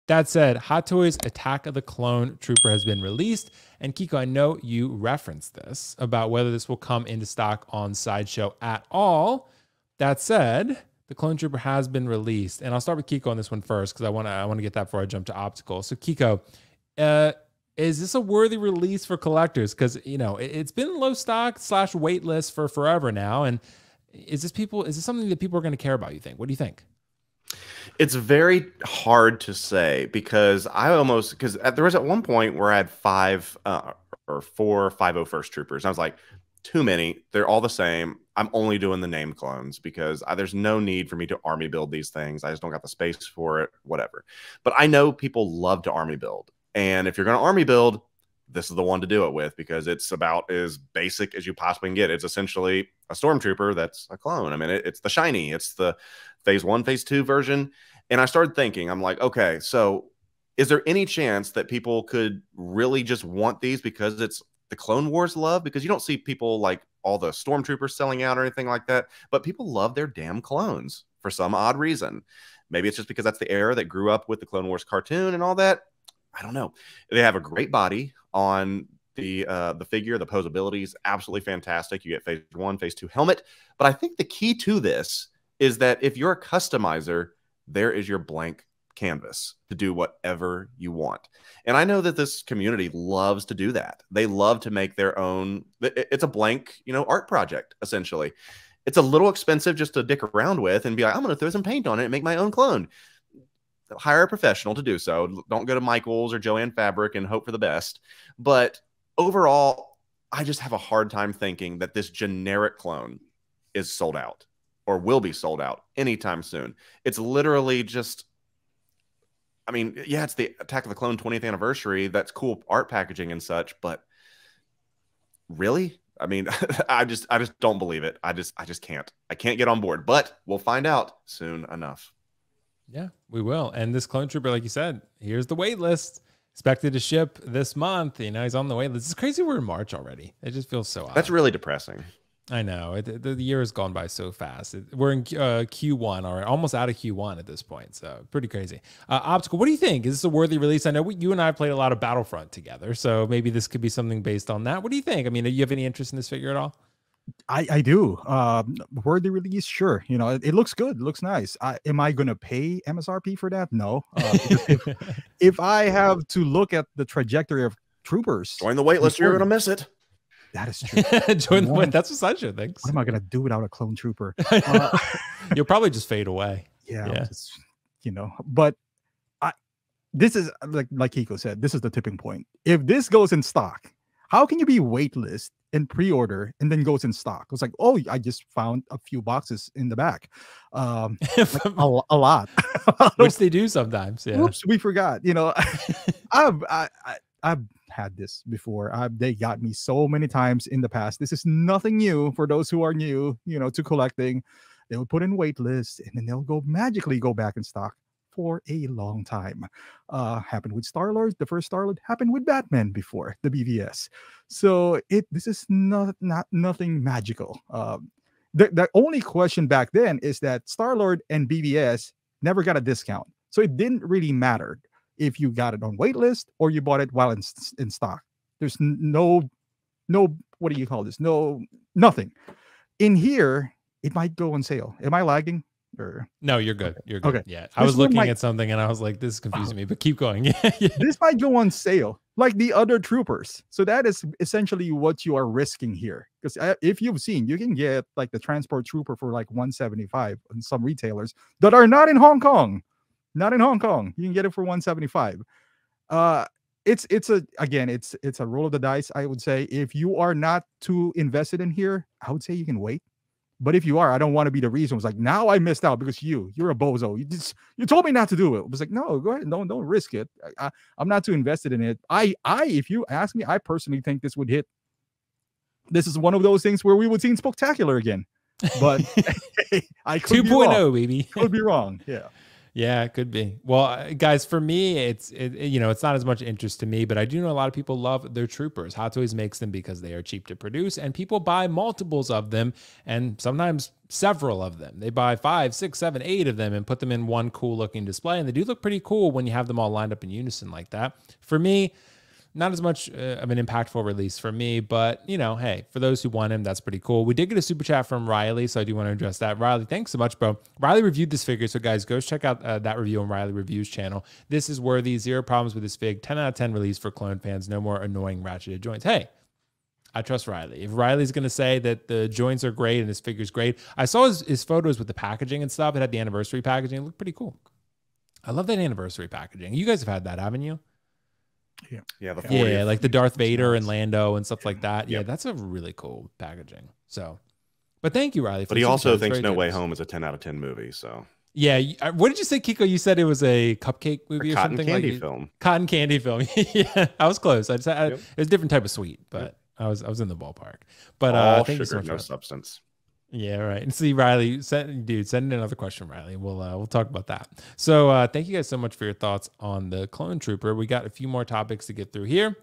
That said, Hot Toys Attack of the Clone Trooper has been released. And Kiko, I know you referenced this about whether this will come into stock on Sideshow at all. That said, the Clone Trooper has been released. And I'll start with Kiko on this one first because I want to get that before I jump to Optical. So Kiko, is this a worthy release for collectors? Because, you know, it's been low stock / wait list for forever now. And is this something that people are going to care about, you think? What do you think? It's very hard to say because there was at one point where I had 5 or 4 501st troopers. And I was like, too many. They're all the same. I'm only doing the named clones because there's no need for me to army build these things. I just don't got the space for it, whatever. But I know people love to army build. And if you're going to army build, this is the one to do it with because it's about as basic as you possibly can get. It's essentially a stormtrooper that's a clone. I mean, it's the shiny. It's the phase 1, phase 2 version. And I started thinking, I'm like, okay, so is there any chance that people could really just want these because it's the Clone Wars love? Because you don't see people like all the stormtroopers selling out or anything like that, but people love their damn clones for some odd reason. Maybe it's just because that's the era that grew up with the Clone Wars cartoon and all that. I don't know. They have a great body on the figure. The posability is absolutely fantastic. You get phase 1, phase 2 helmet. But I think the key to this is that if you're a customizer, there is your blank canvas to do whatever you want. And I know that this community loves to do that. They love to make their own. It's a blank, art project, essentially. It's a little expensive just to dick around with and be like, I'm going to throw some paint on it and make my own clone. Hire a professional to do so. Don't go to Michaels or Joanne Fabric and hope for the best. But overall, I just have a hard time thinking that this generic clone is sold out or will be sold out anytime soon. It's literally just, I mean, yeah, it's the Attack of the Clone 20th anniversary. That's cool art packaging and such, but really? I mean, I just don't believe it. I just can't. I can't get on board, but we'll find out soon enough. Yeah, we will. And this Clone Trooper, like you said, here's the wait list. Expected to ship this month. He's on the wait list. It's crazy we're in March already. It just feels so odd. That's really depressing. I know. The year has gone by so fast. We're in Q1 already, almost out of Q1 at this point. So pretty crazy. Optical, what do you think? Is this a worthy release? I know you and I played a lot of Battlefront together, so maybe this could be something based on that. What do you think? I mean, do you have any interest in this figure at all? I do. Worthy release, sure. It looks good. It looks nice. Am I going to pay MSRP for that? No. If I have to look at the trajectory of troopers, join the waitlist, you're going to miss it. That is true. Join the wait. That's what Sideshow thinks. What am I going to do without a clone trooper? You'll probably just fade away. Yeah. Just, but this is like Kiko said, this is the tipping point. If this goes in stock, how can you be waitlist and pre-order and then goes in stock? It's like, oh, I just found a few boxes in the back. Like a lot. Which they do sometimes. Yeah. Oops, we forgot. I've had this before. They got me so many times in the past. This is nothing new for those who are new, to collecting. They will put in wait lists and then they'll magically go back in stock for a long time. Happened with Star-Lord. The first Star-Lord happened with Batman before the BVS. So this is not nothing magical. The only question back then is that Star-Lord and BVS never got a discount. So it didn't really matter if you got it on waitlist or you bought it while in stock. There's no, what do you call this? Nothing. In here, it might go on sale. Am I lagging? Or no, you're good. You're good. Okay. Yeah, I was looking at something and I was like, "This is confusing me." But keep going. Yeah. This might go on sale, like the other troopers. So that is essentially what you are risking here. Because if you've seen, you can get like the transport trooper for like 175 on some retailers that are not in Hong Kong. Not in Hong Kong. You can get it for 175. It's a roll of the dice. I would say if you are not too invested in here, I would say you can wait. But if you are, I don't want to be the reason. It's like, now I missed out because you're a bozo. You told me not to do it. It was like, no, go ahead. Don't risk it. I'm not too invested in it. If you ask me, I personally think this would hit. This is one of those things where we would see Spectacular again. But I could 2.0, baby. Could be wrong. Yeah. Yeah, it could be. Well, guys, for me, it's not as much interest to me, but I do know a lot of people love their troopers. Hot Toys makes them because they are cheap to produce, and people buy multiples of them, and sometimes several of them. They buy 5, 6, 7, 8 of them and put them in one cool looking display, and they do look pretty cool when you have them all lined up in unison like that. For me, not as much of an impactful release for me, but, hey, for those who want him, that's pretty cool. We did get a super chat from Riley, so I do want to address that. Riley, thanks so much, bro. Riley reviewed this figure, so guys, go check out that review on Riley Reviews channel. This is worthy. 0 problems with this fig. 10 out of 10 release for clone fans. No more annoying ratcheted joints. Hey, I trust Riley. If Riley's going to say that the joints are great and this figure's great, I saw his photos with the packaging and stuff. It had the anniversary packaging. It looked pretty cool. I love that anniversary packaging. You guys have had that, haven't you? Yeah, the 40th. Like the Darth Vader and Lando and stuff like that. Yeah, that's a really cool packaging. So, but thank you, Riley. But he also thinks No Way Home is a 10 out of 10 movie. So yeah, what did you say, Kiko? You said it was a cupcake movie or something, candy film. Cotton candy film. Yeah, I was close. It was a different type of sweet, but I was in the ballpark. But all thank sugar, you so much, no substance. Yeah, right. And see, Riley, send in another question, Riley. We'll talk about that. So thank you guys so much for your thoughts on the Clone Trooper. We got a few more topics to get through here.